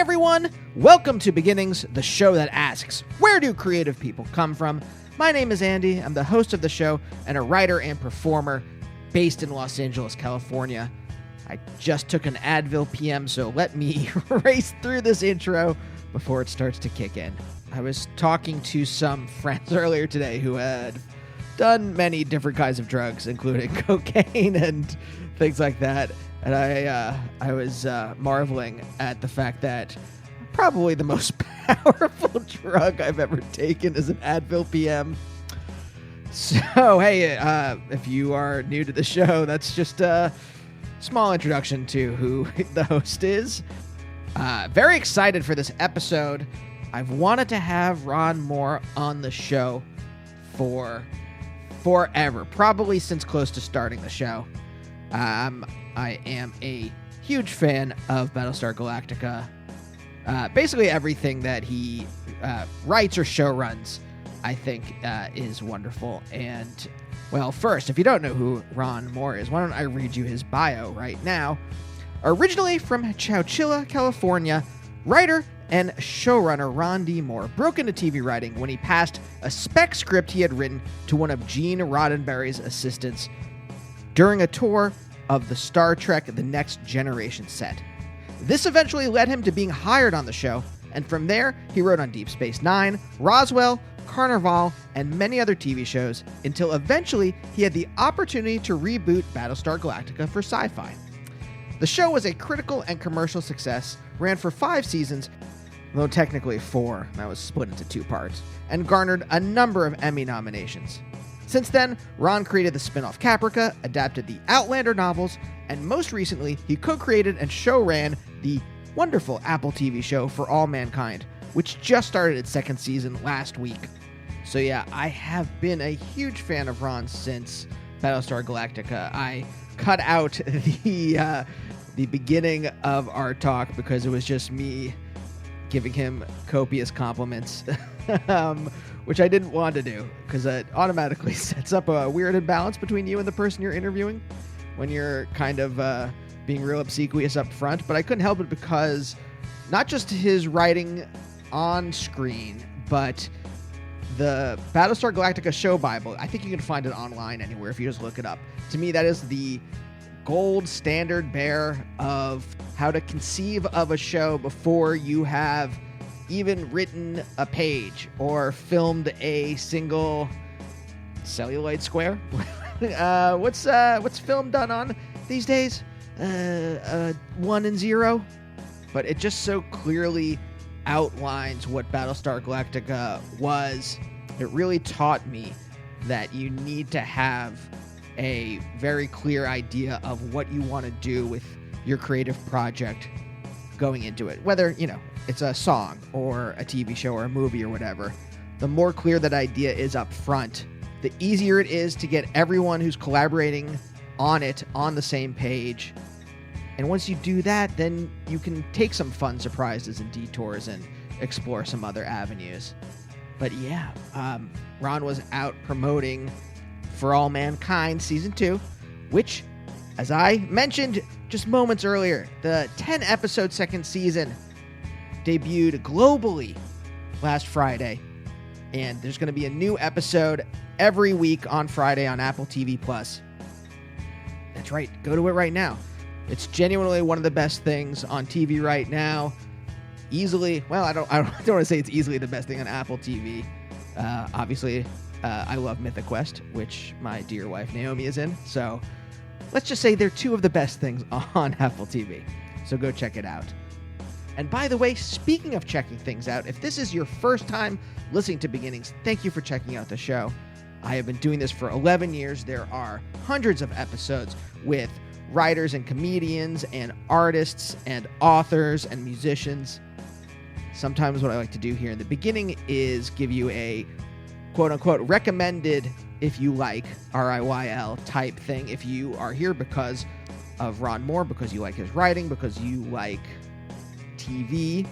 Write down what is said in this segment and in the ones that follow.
everyone! Welcome to Beginnings, the show that asks, where do creative people come from? My name is Andy. I'm the host of the show and a writer and performer based in Los Angeles, California. I just took an Advil PM, so let me race through this intro before it starts to kick in. I was talking to some friends earlier today who had done many different kinds of drugs, including cocaine and things like that. And I was marveling at the fact that probably the most powerful drug I've ever taken is an Advil PM. So, hey, if you are new to the show, that's just a small introduction to who the host is. Very excited for this episode. I've wanted to have Ron Moore on the show for forever, probably since close to starting the show. I am a huge fan of Battlestar Galactica. Basically everything that he writes or show runs, I think, is wonderful. And, well, first, if you don't know who Ron Moore is, why don't I read you his bio right now. Originally from Chowchilla, California, writer and showrunner Ron D. Moore broke into TV writing when he passed a spec script he had written to one of Gene Roddenberry's assistants during a tour of the Star Trek The Next Generation set. This eventually led him to being hired on the show, and from there, he wrote on Deep Space Nine, Roswell, Carnival, and many other TV shows, until eventually he had the opportunity to reboot Battlestar Galactica for Sci-Fi. The show was a critical and commercial success, ran for 5 seasons, though technically 4, that was split into 2 parts, and garnered a number of Emmy nominations. Since then, Ron created the spin-off Caprica, adapted the Outlander novels, and most recently, he co-created and show-ran the wonderful Apple TV show For All Mankind, which just started its 2nd season last week. So yeah, I have been a huge fan of Ron since Battlestar Galactica. I cut out the beginning of our talk because it was just me giving him copious compliments, which I didn't want to do because it automatically sets up a weird imbalance between you and the person you're interviewing when you're kind of being real obsequious up front. But I couldn't help it because not just his writing on screen, but the Battlestar Galactica show Bible, I think you can find it online anywhere if you just look it up. To me, that is the gold standard bearer of how to conceive of a show before you have even written a page or filmed a single celluloid square. What's film done on these days? 1 and 0. But it just so clearly outlines what Battlestar Galactica was. It really taught me that you need to have a very clear idea of what you want to do with your creative project going into it. Whether, it's a song or a TV show or a movie or whatever. The more clear that idea is up front, the easier it is to get everyone who's collaborating on it on the same page. And once you do that, then you can take some fun surprises and detours and explore some other avenues. But yeah, Ron was out promoting For All Mankind Season 2, which, as I mentioned just moments earlier, the 10-episode 2nd season debuted globally last Friday. And there's going to be a new episode every week on Friday on Apple TV+. That's right, go to it right now. It's genuinely one of the best things on TV right now. Easily, well, I don't want to say it's easily the best thing on Apple TV. Obviously, I love Mythic Quest, which my dear wife Naomi is in. So let's just say they're 2 of the best things on Apple TV. So go check it out. And by the way, speaking of checking things out, if this is your first time listening to Beginnings, thank you for checking out the show. I have been doing this for 11 years. There are hundreds of episodes with writers and comedians and artists and authors and musicians. Sometimes what I like to do here in the beginning is give you a quote-unquote recommended, if you like, RIYL type thing. If you are here because of Ron Moore, because you like his writing, because you like TV,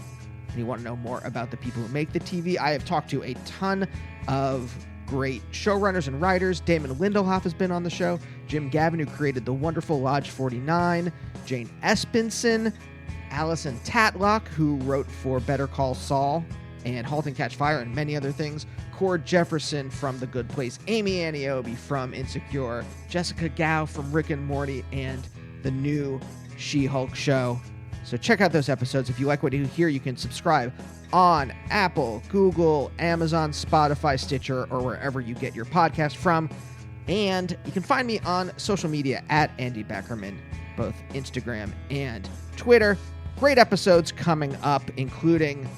and you want to know more about the people who make the TV, I have talked to a ton of great showrunners and writers. Damon Lindelof has been on the show. Jim Gavin, who created the wonderful Lodge 49. Jane Espenson, Allison Tatlock, who wrote for Better Call Saul and *Halt and Catch Fire* and many other things, Cord Jefferson from The Good Place, Amy Aniobi from Insecure, Jessica Gao from Rick and Morty, and the new She-Hulk show. So check out those episodes. If you like what you hear, you can subscribe on Apple, Google, Amazon, Spotify, Stitcher, or wherever you get your podcast from. And you can find me on social media at Andy Beckerman, both Instagram and Twitter. Great episodes coming up, including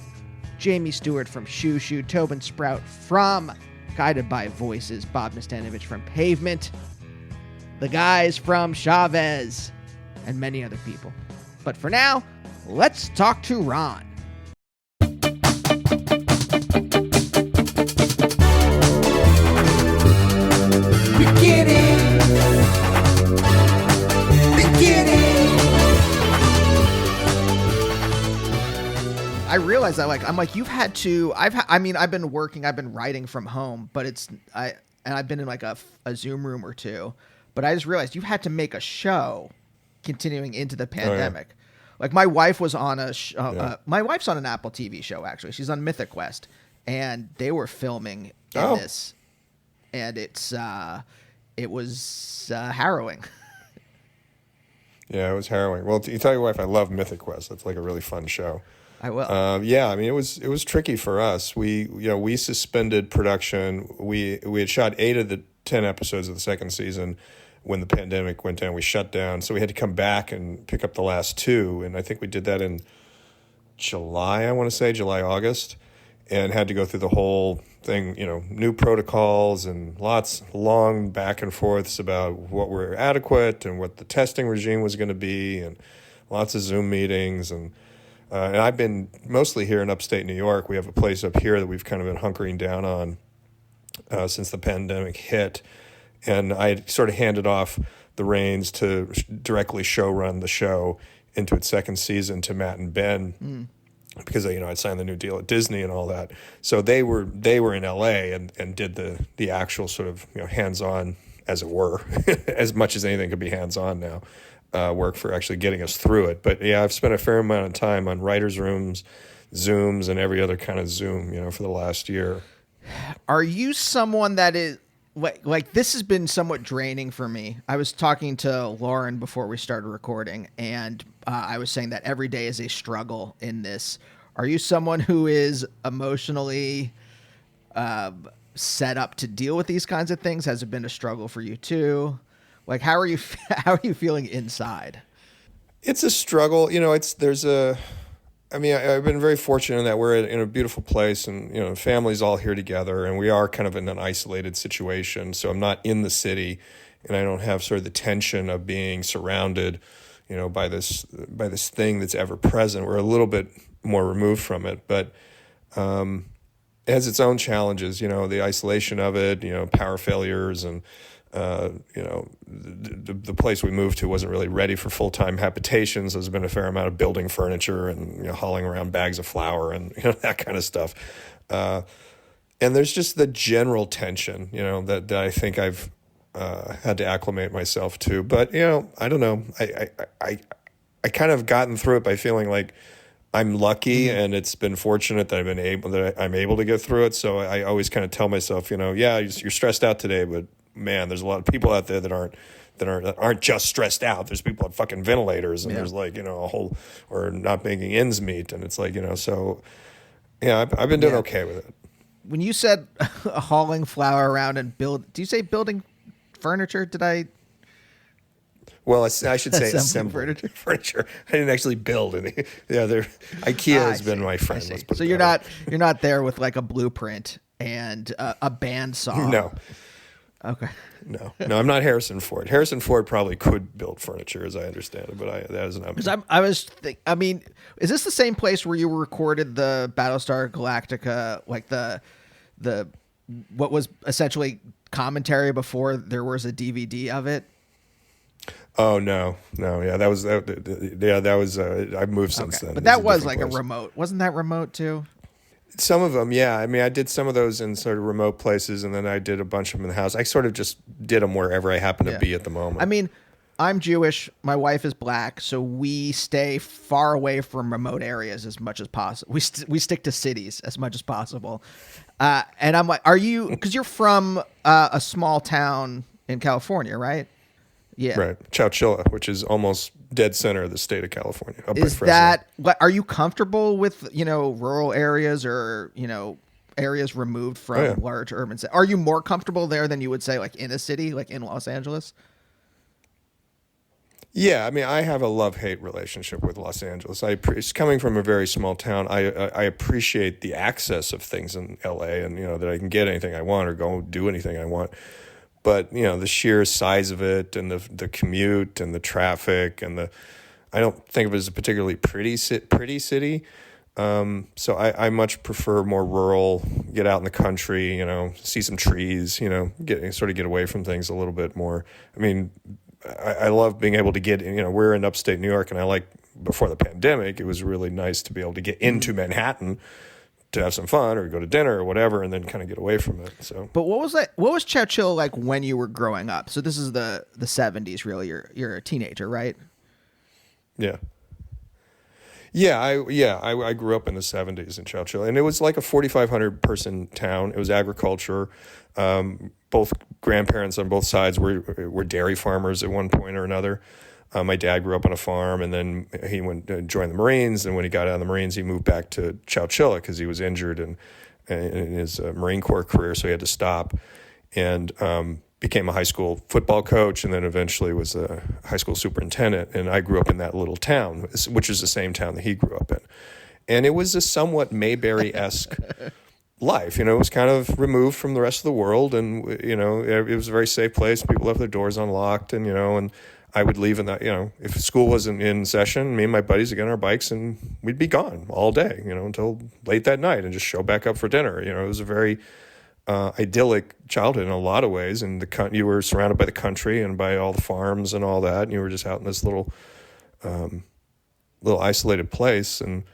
Jamie Stewart from Shoo Shoo, Tobin Sprout from Guided by Voices, Bob Nastanovich from Pavement, the guys from Chavez, and many other people. But for now, let's talk to Ron. I realize that you've had to, I've been working, I've been writing from home, but I've been in like a Zoom room or two, but I just realized you've had to make a show continuing into the pandemic. Oh, yeah. Like my wife was on my wife's on an Apple TV show, actually. She's on Mythic Quest, and they were filming in this, and it was harrowing. Yeah, it was harrowing. Well, you tell your wife I love Mythic Quest. That's like a really fun show. I will. Yeah, I mean, it was tricky for us. We suspended production. We had shot 8 of the 10 episodes of the second season when the pandemic went down. We shut down, so we had to come back and pick up the last 2. And I think we did that in July. I want to say July, August, and had to go through the whole thing. New protocols and lots long back and forths about what were adequate and what the testing regime was going to be, and lots of Zoom meetings and I've been mostly here in upstate New York. We have a place up here that we've kind of been hunkering down on since the pandemic hit. And I sort of handed off the reins to directly show run the show into its second season to Matt and Ben because I'd signed the new deal at Disney and all that. So they were in LA and did the actual sort of hands-on, as it were, as much as anything could be hands-on now. Work for actually getting us through it. But yeah, I've spent a fair amount of time on writers' rooms, Zooms, and every other kind of Zoom, for the last year. Are you someone that is like this has been somewhat draining for me? I was talking to Lauren before we started recording, and I was saying that every day is a struggle in this. Are you someone who is emotionally set up to deal with these kinds of things? Has it been a struggle for you too? Like, how are you feeling inside? It's a struggle. I've been very fortunate in that we're in a beautiful place and, families all here together, and we are kind of in an isolated situation. So I'm not in the city, and I don't have sort of the tension of being surrounded, by this thing that's ever present. We're a little bit more removed from it, but it has its own challenges, the isolation of it, power failures and, the place we moved to wasn't really ready for full-time habitations. There's been a fair amount of building furniture and hauling around bags of flour and that kind of stuff. And there's just the general tension, that I think I've had to acclimate myself to. But I don't know. I kind of gotten through it by feeling like I'm lucky, and it's been fortunate that I'm able to get through it. So I always kind of tell myself, yeah, you're stressed out today, but man, there's a lot of people out there that aren't just stressed out. There's people on fucking ventilators, and there's a whole, or not making ends meet, and it's so yeah, I've been doing okay with it. When you said hauling flour around and do you say building furniture? Did I? Well, I should say assembling furniture. I didn't actually build any. Yeah, IKEA has been my friend. So you're not there with like a blueprint and a bandsaw. No. Okay. No, I'm not Harrison Ford. Harrison Ford probably could build furniture, as I understand it, but that is not. Is this the same place where you recorded the Battlestar Galactica, like the what was essentially commentary before there was a DVD of it? Oh no, yeah, that was I've moved since then. But that was like a remote, wasn't that remote too? Some of them, yeah. I mean, I did some of those in sort of remote places, and then I did a bunch of them in the house. I sort of just did them wherever I happen to be at the moment. I mean, I'm Jewish. My wife is black, so we stay far away from remote areas as much as possible. We stick to cities as much as possible. And I'm like, are you? Because you're from a small town in California, right? Yeah. Right. Chowchilla, which is almost dead center of the state of California. Up Is by Fresno. that? Are you comfortable with rural areas or areas removed from large urban cities? Are you more comfortable there than you would say like in a city, like in Los Angeles? Yeah, I mean, I have a love-hate relationship with Los Angeles. It's coming from a very small town. I appreciate the access of things in LA, and that I can get anything I want or go do anything I want. But the sheer size of it, and the commute, and the traffic, and I don't think of it as a particularly pretty city. So I much prefer more rural. Get out in the country, see some trees, get away from things a little bit more. I mean, I love being able to get, we're in upstate New York, and before the pandemic, it was really nice to be able to get into Manhattan to have some fun or go to dinner or whatever, and then kind of get away from it. So, but what was Chowchilla like when you were growing up? So this is the 70s, really. You're a teenager, right? Yeah. I grew up in the 70s in Chowchilla, and it was like a 4,500 person town. It was agriculture. Both grandparents on both sides were dairy farmers at one point or another. My dad grew up on a farm, and then he went to join the Marines. And when he got out of the Marines, he moved back to Chowchilla because he was injured in his Marine Corps career, so he had to stop. And became a high school football coach, and then eventually was a high school superintendent. And I grew up in that little town, which is the same town that he grew up in. And it was a somewhat Mayberry-esque life. It was kind of removed from the rest of the world, and it was a very safe place. People left their doors unlocked, and and I would leave in that. If school wasn't in session, me and my buddies would get on our bikes and we'd be gone all day, until late that night, and just show back up for dinner. It was a very idyllic childhood in a lot of ways, and you were surrounded by the country and by all the farms and all that, and you were just out in this little isolated place. And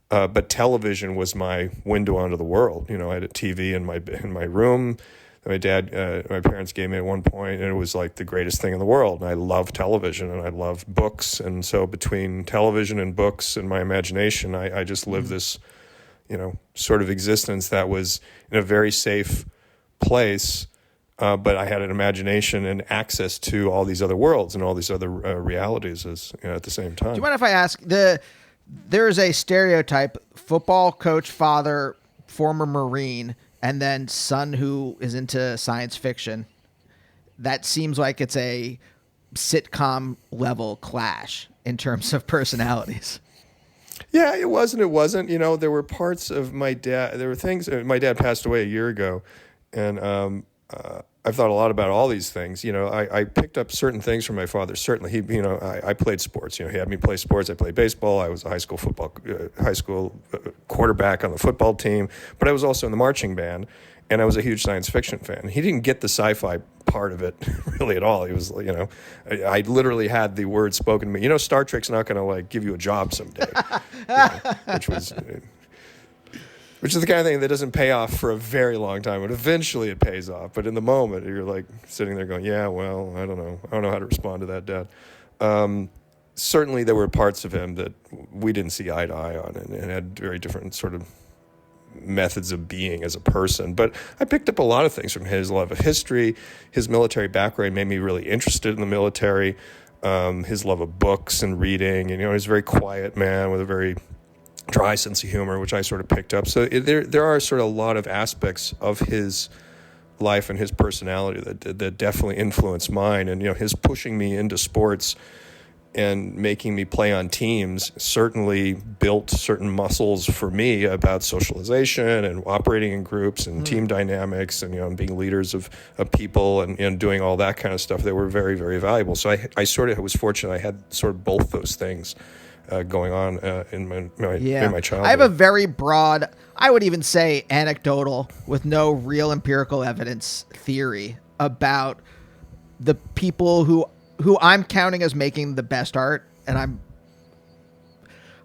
but television was my window onto the world. I had a TV in my room that my parents gave me at one point, and it was like the greatest thing in the world. And I love television, and I love books, and so between television and books and my imagination, I just lived this, sort of existence that was in a very safe place. But I had an imagination and access to all these other worlds and all these other realities at the same time. Do you mind if I ask There's a stereotype: football coach, father, former Marine, and then son who is into science fiction. That seems like it's a sitcom level clash in terms of personalities. Yeah, it was and it wasn't. There were parts of my dad. There were things. My dad passed away a year ago, and I've thought a lot about all these things. I picked up certain things from my father. Certainly, I played sports. He had me play sports. I played baseball. I was a high school quarterback on the football team. But I was also in the marching band, and I was a huge science fiction fan. He didn't get the sci-fi part of it really at all. He was, I literally had the words spoken to me. Star Trek's not going to give you a job someday, which is the kind of thing that doesn't pay off for a very long time, but eventually it pays off. But in the moment, you're sitting there going, yeah, well, I don't know how to respond to that, Dad. Certainly there were parts of him that we didn't see eye to eye on, and had very different sort of methods of being as a person. But I picked up a lot of things from his love of history. His military background made me really interested in the military. His love of books and reading, he's a very quiet man with a very dry sense of humor, which I sort of picked up. So there are sort of a lot of aspects of his life and his personality that definitely influenced mine. And his pushing me into sports and making me play on teams certainly built certain muscles for me about socialization and operating in groups and team dynamics and being leaders of people and doing all that kind of stuff that were very, very valuable. So I sort of was fortunate. I had sort of both those things going on in my childhood. I have a very broad, I would even say anecdotal, with no real empirical evidence, theory about the people who I'm counting as making the best art, and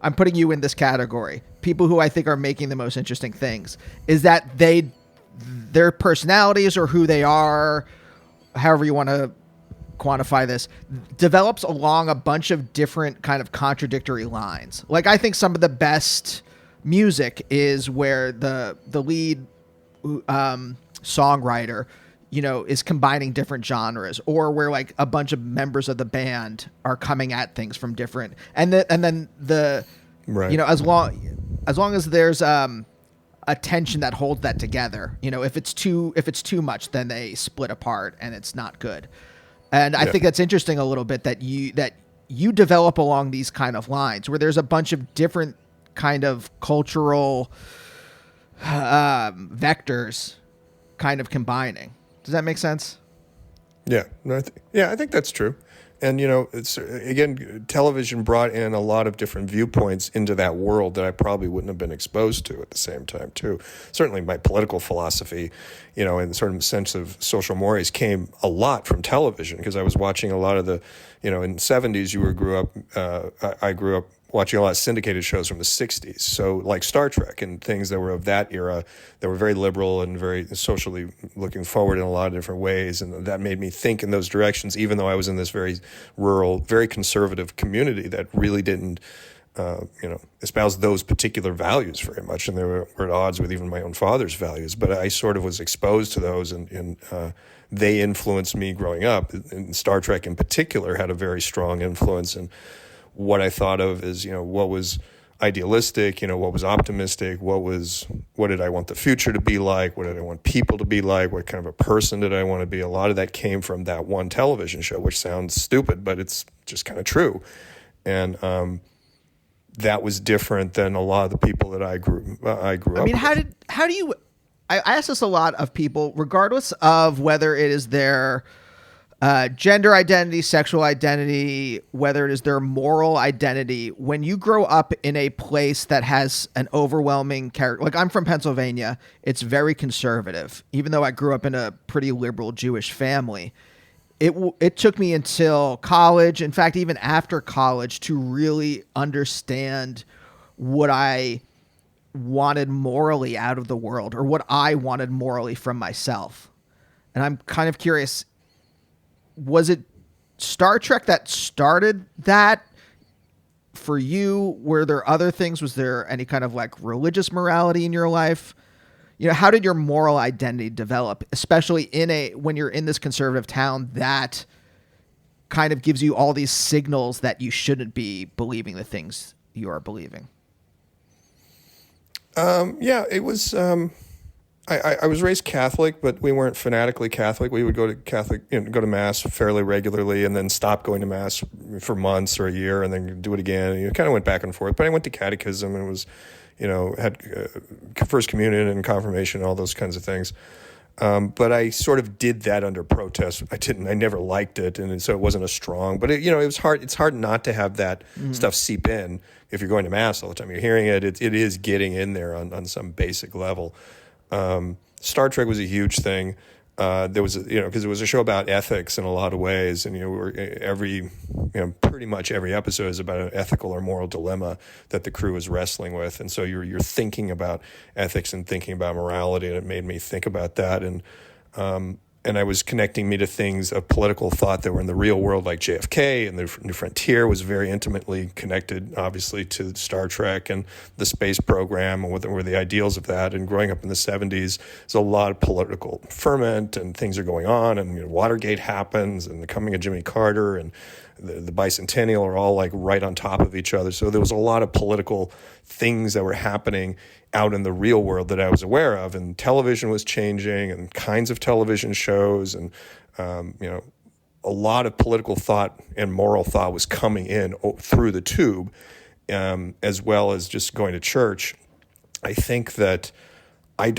I'm putting you in this category. People who I think are making the most interesting things is that their personalities or who they are, however you want to quantify this, develops along a bunch of different kind of contradictory lines. Like, I think some of the best music is where the lead songwriter, you know, is combining different genres, or where like a bunch of members of the band are coming at things from different, and then the right. You know, as long as there's a tension that holds that together. You know, if it's too much, then they split apart and it's not good. And I think that's interesting a little bit that you develop along these kind of lines where there's a bunch of different kind of cultural vectors kind of combining. Does that make sense? Yeah, no, I think that's true. And, you know, it's again, television brought in a lot of different viewpoints into that world that I probably wouldn't have been exposed to at the same time, too. Certainly my political philosophy, you know, in sort of sense of social mores came a lot from television, because I was watching a lot of the, you know, in the 70s, I grew up watching a lot of syndicated shows from the 60s. So like Star Trek and things that were of that era that were very liberal and very socially looking forward in a lot of different ways. And that made me think in those directions, even though I was in this very rural, very conservative community that really didn't, espouse those particular values very much. And they were at odds with even my own father's values. But I sort of was exposed to those, and they influenced me growing up. And Star Trek in particular had a very strong influence. And what I thought of is, you know, what was idealistic, you know, what was optimistic, what did I want the future to be like, what did I want people to be like, what kind of a person did I want to be. A lot of that came from that one television show, which sounds stupid, but it's just kind of true. And that was different than a lot of the people that I grew up with. I mean, how do you, I ask this a lot of people, regardless of whether it is their gender identity, sexual identity, whether it is their moral identity. When you grow up in a place that has an overwhelming character, like I'm from Pennsylvania, it's very conservative. Even though I grew up in a pretty liberal Jewish family, it took me until college, in fact, even after college, to really understand what I wanted morally out of the world, or what I wanted morally from myself. And I'm kind of curious, was it Star Trek that started that for you? Were there other things? Was there any kind of like religious morality in your life? You know, how did your moral identity develop, especially when you're in this conservative town that kind of gives you all these signals that you shouldn't be believing the things you are believing? It was, I was raised Catholic, but we weren't fanatically Catholic. We would go to Mass fairly regularly, and then stop going to Mass for months or a year, and then do it again. And it kind of went back and forth. But I went to catechism and was, had First Communion and confirmation, and all those kinds of things. But I sort of did that under protest. I never liked it, and so it wasn't as strong. But it was hard. It's hard not to have that stuff seep in if you're going to Mass all the time. You're hearing it. It is getting in there on some basic level. Star Trek was a huge thing. There was, because it was a show about ethics in a lot of ways, and pretty much every episode is about an ethical or moral dilemma that the crew is wrestling with, and so you're thinking about ethics and thinking about morality, and it made me think about that, and I was connecting me to things of political thought that were in the real world, like JFK, and the New Frontier was very intimately connected, obviously, to Star Trek and the space program, and what were the ideals of that. And growing up in the 70s, there's a lot of political ferment, and things are going on, and Watergate happens, and the coming of Jimmy Carter, and the bicentennial are all like right on top of each other. So there was a lot of political things that were happening out in the real world that I was aware of, and television was changing, and kinds of television shows, and a lot of political thought and moral thought was coming in through the tube, as well as just going to church. I think that I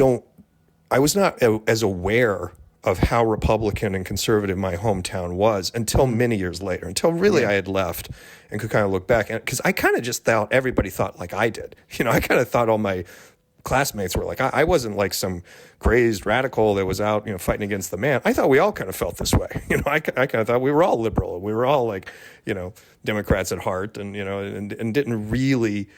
was not as aware of how Republican and conservative my hometown was until many years later, until really I had left and could kind of look back. Because I kind of just thought everybody thought like I did. I kind of thought all my classmates were like, I wasn't like some crazed radical that was out, fighting against the man. I thought we all kind of felt this way. I kind of thought we were all liberal. We were all like, Democrats at heart, and didn't really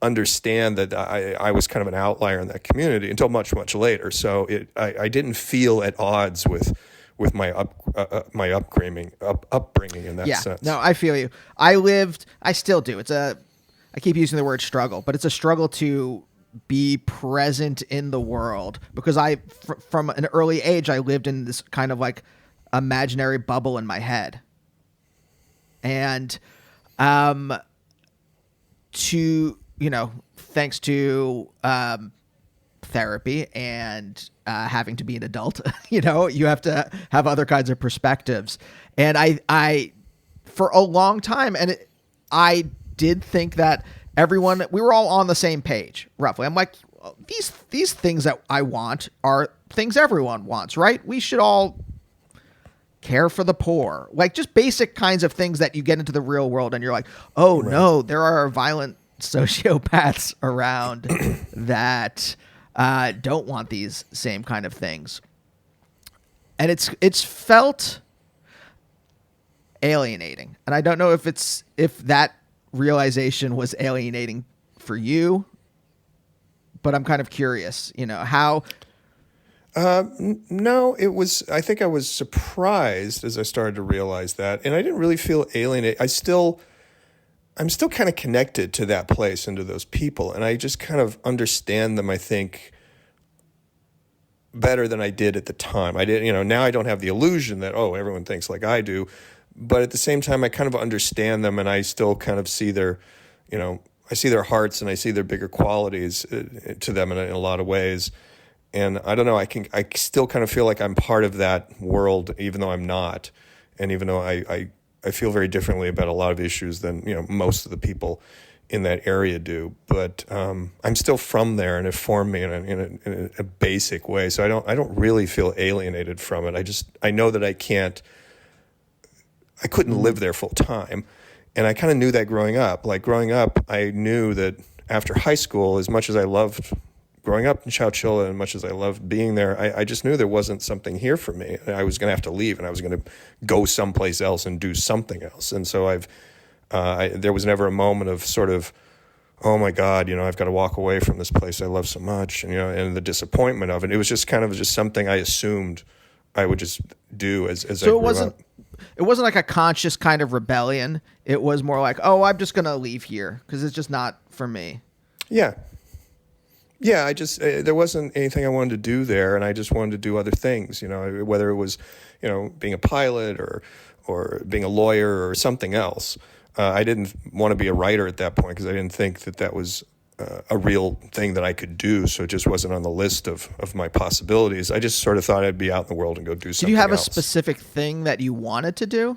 understand that I was kind of an outlier in that community until much, much later. So I didn't feel at odds with with my upbringing in that sense. No, I feel you. I still do. I keep using the word struggle, but it's a struggle to be present in the world because from an early age, I lived in this kind of like imaginary bubble in my head. And, thanks to, therapy and, having to be an adult, you have to have other kinds of perspectives. And I for a long time, I did think that we were all on the same page, roughly. I'm like, these things that I want are things everyone wants, right? We should all care for the poor, like just basic kinds of things that you get into the real world and you're like, oh right. No, there are violent sociopaths around that don't want these same kind of things. And it's felt alienating. And I don't know if that realization was alienating for you, but I'm kind of curious, how. No, it was, I think I was surprised as I started to realize that, and I didn't really feel alienated. I'm still kind of connected to that place and to those people, and I just kind of understand them, I think, better than I did at the time. I did, now I don't have the illusion that, everyone thinks like I do, but at the same time, I kind of understand them, and I still kind of see their, I see their hearts and I see their bigger qualities to them in a lot of ways. And I don't know, I still kind of feel like I'm part of that world, even though I'm not. And even though I feel very differently about a lot of issues than, most of the people in that area do. But I'm still from there, and it formed me in a basic way. So I don't really feel alienated from it. I know that I couldn't live there full time. And I kind of knew that growing up. Like growing up, I knew that after high school, as much as I loved growing up in Chowchilla, and much as I loved being there, I just knew there wasn't something here for me. I was going to have to leave, and I was going to go someplace else and do something else. And so there was never a moment of sort of, oh my God, I've got to walk away from this place I love so much, and the disappointment of it. It was just kind of just something I assumed I would just do as I grew up. It wasn't like a conscious kind of rebellion. It was more like, I'm just going to leave here because it's just not for me. Yeah. Yeah, there wasn't anything I wanted to do there, and I just wanted to do other things, whether it was, being a pilot or being a lawyer or something else. I didn't want to be a writer at that point because I didn't think that was a real thing that I could do, so it just wasn't on the list of my possibilities. I just sort of thought I'd be out in the world and go do something else. Did you have a specific thing that you wanted to do?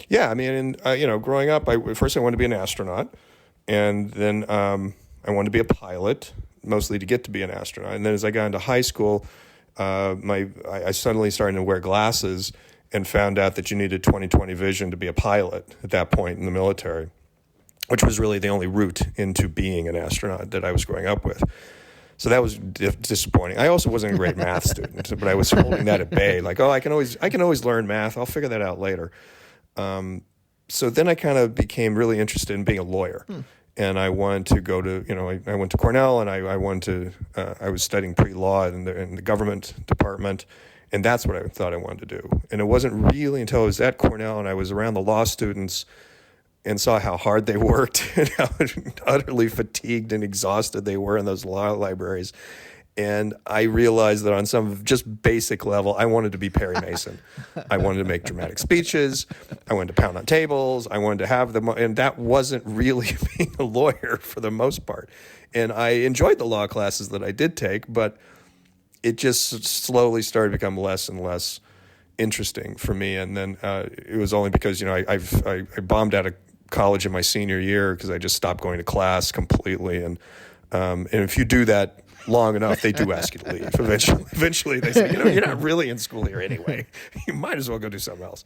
Yeah, I mean, growing up, first I wanted to be an astronaut, and then I wanted to be a pilot, mostly to get to be an astronaut. And then as I got into high school, I suddenly started to wear glasses and found out that you needed 20/20 vision to be a pilot at that point in the military, which was really the only route into being an astronaut that I was growing up with. So that was disappointing. I also wasn't a great math student, but I was holding that at bay. Like, I can always learn math. I'll figure that out later. So then I kind of became really interested in being a lawyer. And I wanted to go to, I went to Cornell, and I was studying pre-law in the government department, and that's what I thought I wanted to do. And it wasn't really until I was at Cornell and I was around the law students and saw how hard they worked and how utterly fatigued and exhausted they were in those law libraries. And I realized that on some just basic level, I wanted to be Perry Mason. I wanted to make dramatic speeches. I wanted to pound on tables. I wanted to have them. And that wasn't really being a lawyer for the most part. And I enjoyed the law classes that I did take, but it just slowly started to become less and less interesting for me. And then it was only because, I bombed out of college in my senior year because I just stopped going to class completely. And if you do that long enough, they do ask you to leave. Eventually they say, you're not really in school here anyway. You might as well go do something else.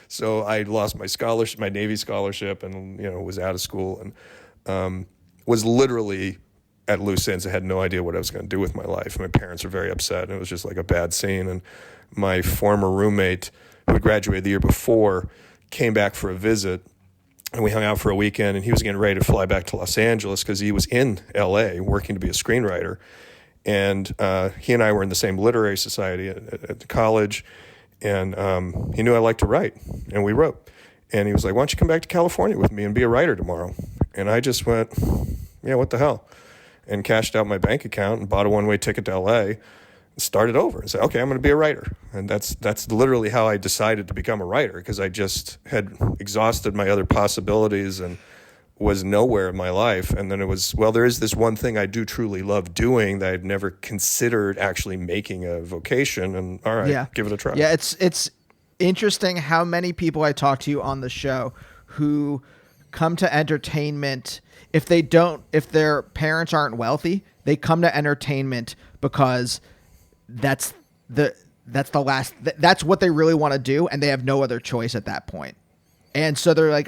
So I lost my scholarship, my Navy scholarship, and was out of school and was literally at loose ends. I had no idea what I was going to do with my life. My parents were very upset, and it was just like a bad scene. And my former roommate, who had graduated the year before, came back for a visit. And we hung out for a weekend, and he was getting ready to fly back to Los Angeles because he was in L.A. working to be a screenwriter. And he and I were in the same literary society at the college, and he knew I liked to write, and we wrote. And he was like, "Why don't you come back to California with me and be a writer tomorrow?" And I just went, "Yeah, what the hell?" And cashed out my bank account and bought a one-way ticket to LA and started over and said, "Okay, I'm going to be a writer." And that's literally how I decided to become a writer, because I just had exhausted my other possibilities and was nowhere in my life. And then it was, well, there is this one thing I do truly love doing that I'd never considered actually making a vocation. And all right, give it a try. Yeah, it's interesting how many people I talk to on the show who come to entertainment, if their parents aren't wealthy, they come to entertainment because that's what they really want to do, and they have no other choice at that point. And so they're like,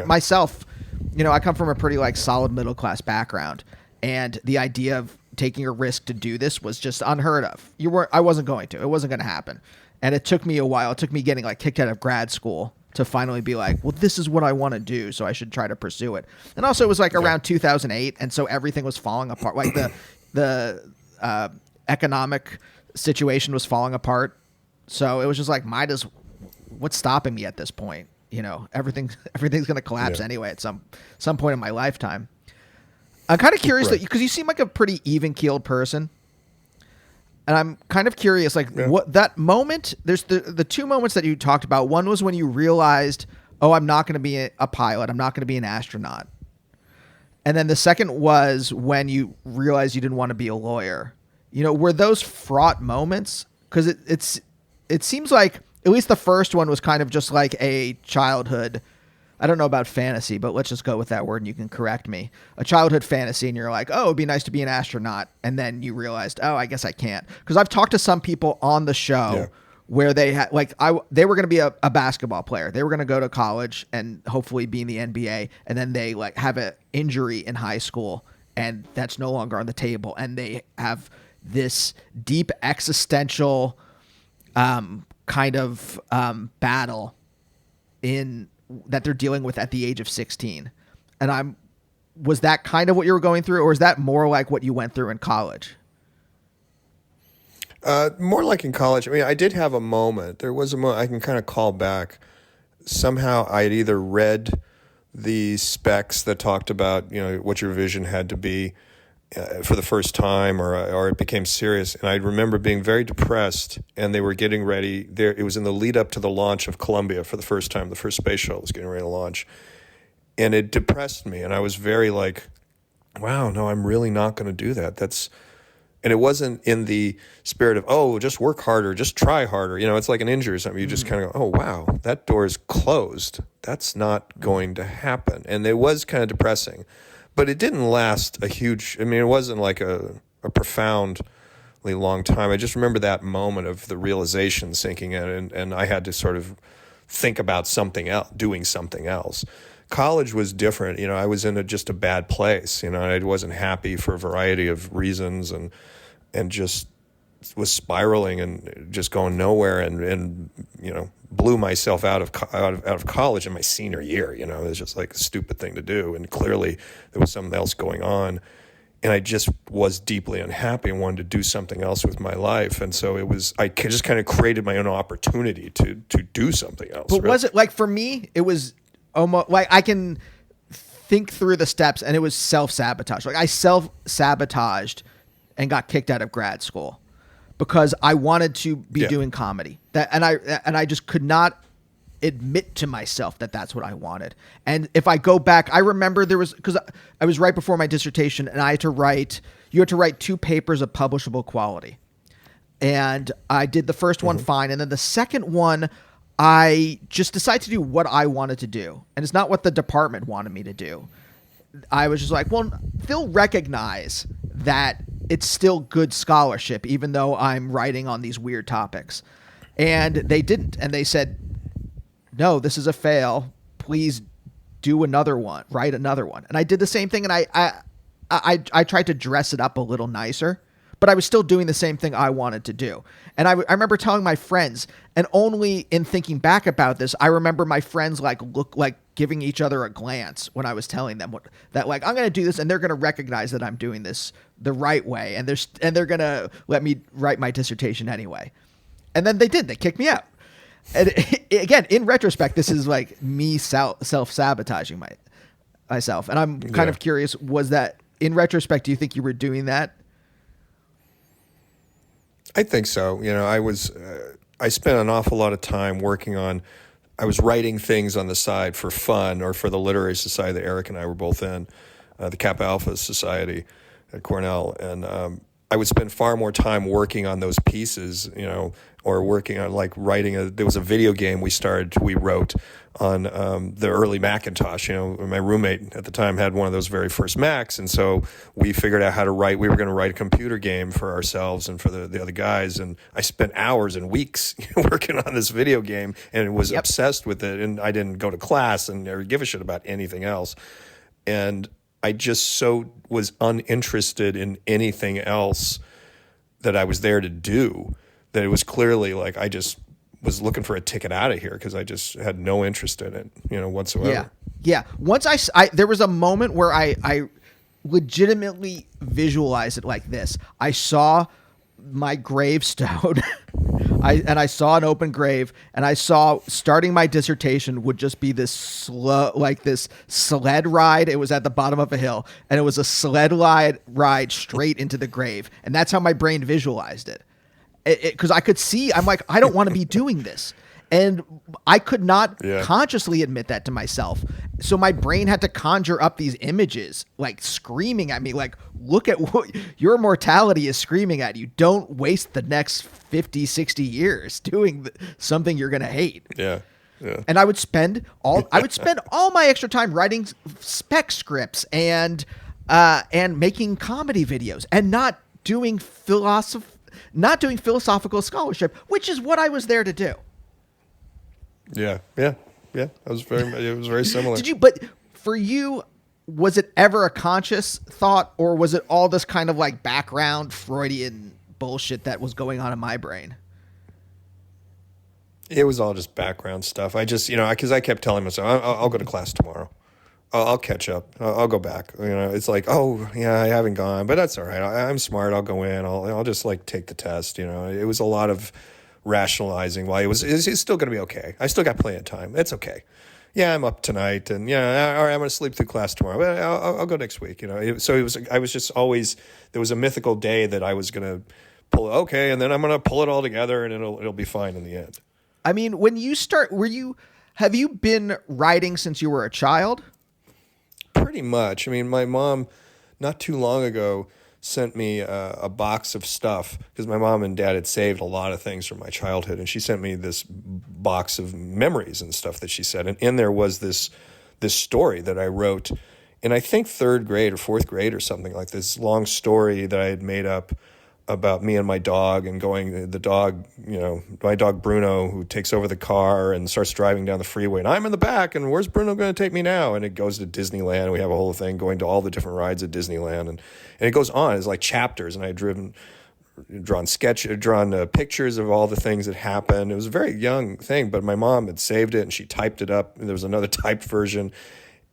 myself, I come from a pretty solid middle class background, and the idea of taking a risk to do this was just unheard of. I wasn't going to. It wasn't going to happen. And it took me a while. It took me getting kicked out of grad school to finally be like, well, this is what I want to do, so I should try to pursue it. And also it was around 2008, and so everything was falling apart. The economic situation was falling apart. So it was just what's stopping me at this point? Everything's going to collapse anyway at some point in my lifetime. I'm kind of curious because you seem like a pretty even-keeled person. And I'm kind of curious, what that moment, there's the two moments that you talked about. One was when you realized, oh, I'm not going to be a pilot. I'm not going to be an astronaut. And then the second was when you realized you didn't want to be a lawyer. Were those fraught moments? Because it seems like at least the first one was kind of just like a childhood. I don't know about fantasy, but let's just go with that word and you can correct me. A childhood fantasy, and you're like, oh, it'd be nice to be an astronaut. And then you realized, oh, I guess I can't. Because I've talked to some people on the show where they had they were going to be a basketball player. They were going to go to college and hopefully be in the NBA. And then they have an injury in high school, and that's no longer on the table. And they have this deep existential kind of battle that they're dealing with at the age of 16. And was that kind of what you were going through, or is that more like what you went through in college? More like in college. I mean, I did have a moment. There was a moment I can kind of call back. Somehow I had either read the specs that talked about, what your vision had to be for the first time, or it became serious. And I remember being very depressed, and they were getting ready there. It was in the lead up to the launch of Columbia for the first time. The first space shuttle was getting ready to launch, and it depressed me. And I was very wow, no, I'm really not going to do that. And it wasn't in the spirit of, oh, just work harder, just try harder. It's like an injury or something. You just kind of go, oh, wow, that door is closed. That's not going to happen. And it was kind of depressing. But it didn't last it wasn't like a profoundly long time. I just remember that moment of the realization sinking in, and I had to sort of think about something else, doing something else. College was different. I was in just a bad place. I wasn't happy for a variety of reasons, and just was spiraling and just going nowhere, and blew myself out of college in my senior year. It was just a stupid thing to do, and clearly there was something else going on, and I just was deeply unhappy and wanted to do something else with my life. And so I just kind of created my own opportunity to do something else. But was it for me? It was almost I can think through the steps, and it was self-sabotage. I self-sabotaged and got kicked out of grad school because I wanted to be doing comedy. And I just could not admit to myself that that's what I wanted. And if I go back, I remember because I was right before my dissertation, and you had to write 2 papers of publishable quality. And I did the first one fine. And then the second one, I just decided to do what I wanted to do. And it's not what the department wanted me to do. I was just like, well, they'll recognize that it's still good scholarship, even though I'm writing on these weird topics. And they didn't. And they said, no, this is a fail. Please do another one, write another one. And I did the same thing. And I tried to dress it up a little nicer, but I was still doing the same thing I wanted to do. And I remember telling my friends, and only in thinking back about this, I remember my friends giving each other a glance when I was telling them that like I'm going to do this, and they're going to recognize that I'm doing this the right way, and they're going to let me write my dissertation anyway. And then they did. They kicked me out. And again, in retrospect, this is like me self-sabotaging myself. And I'm kind of curious, was that, in retrospect, do you think you were doing that? I think so. You know, I spent an awful lot of time I was writing things on the side for fun, or for the literary society that Eric and I were both in, the Kappa Alpha Society at Cornell. And I would spend far more time working on those pieces, you know, or working on like there was a video game we wrote on the early Macintosh. You know, my roommate at the time had one of those very first Macs, and so we figured out how to write. We were going to write a computer game for ourselves and for the other guys, and I spent hours and weeks working on this video game, and was obsessed with it. And I didn't go to class or give a shit about anything else, and I just was uninterested in anything else that I was there to do, that it was clearly like I just was looking for a ticket out of here, because I just had no interest in it, you know, whatsoever. Yeah. Once there was a moment where I legitimately visualized it like this. I saw my gravestone I saw an open grave, and I saw starting my dissertation would just be this slow, like this sled ride. It was at the bottom of a hill, and it was a sled ride straight into the grave. And that's how my brain visualized it. Because I could see, I'm like, I don't want to be doing this. And I could not consciously admit that to myself. So my brain had to conjure up these images, like screaming at me, like, look at what your mortality is screaming at you. Don't waste the next 50, 60 years doing something you're going to hate. Yeah. Yeah. And I would spend all my extra time writing spec scripts and making comedy videos, and not doing philosophical scholarship, which is what I was there to do. Yeah. It was very similar. But for you, was it ever a conscious thought, or was it all this kind of like background Freudian bullshit that was going on in my brain? It was all just background stuff. I just, because I kept telling myself, I'll go to class tomorrow. I'll catch up. I'll go back. It's like, oh yeah, I haven't gone, but that's all right. I'm smart. I'll go in. I'll just like take the test. It was a lot of rationalizing why it's still going to be okay. I still got plenty of time. It's okay. Yeah, I'm up tonight, and all right, I'm going to sleep through class tomorrow. But I'll go next week. So it was. I was just always, there was a mythical day that I was going to pull. Okay, and then I'm going to pull it all together, and it'll be fine in the end. I mean, when you start, have you been writing since you were a child? Pretty much. I mean, my mom, not too long ago, sent me a box of stuff, because my mom and dad had saved a lot of things from my childhood, and she sent me this box of memories and stuff that she said, and in there was this story that I wrote in, I think, 3rd grade or 4th grade or something, like this long story that I had made up about me and my dog, and my dog Bruno, who takes over the car and starts driving down the freeway, and I'm in the back, and where's Bruno going to take me now? And it goes to Disneyland. We have a whole thing going to all the different rides at Disneyland, and it goes on. It's like chapters, and I had drawn pictures of all the things that happened. It was a very young thing, but my mom had saved it, and she typed it up, and there was another typed version,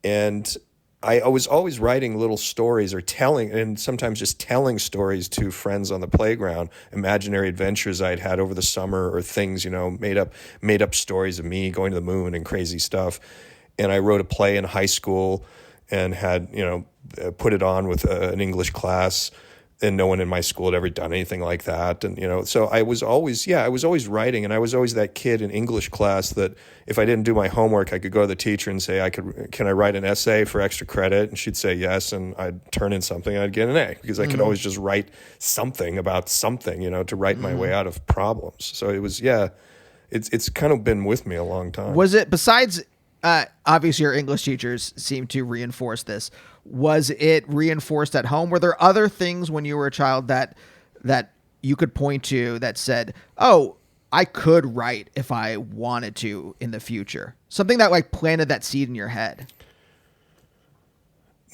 and I was always writing little stories, or telling, and sometimes just telling stories to friends on the playground, imaginary adventures I'd had over the summer, or things, made up stories of me going to the moon and crazy stuff. And I wrote a play in high school, and had, put it on with an English class, and no one in my school had ever done anything like that. And, so I was always writing, and I was always that kid in English class that if I didn't do my homework, I could go to the teacher and say, can I write an essay for extra credit? And she'd say yes. And I'd turn in something, and I'd get an A, because I could always just write something about something, to write my way out of problems. So it was, it's kind of been with me a long time. Was it, besides, obviously your English teachers seem to reinforce this, was it reinforced at home? Were there other things when you were a child that you could point to that said, oh, I could write if I wanted to in the future? Something that like planted that seed in your head?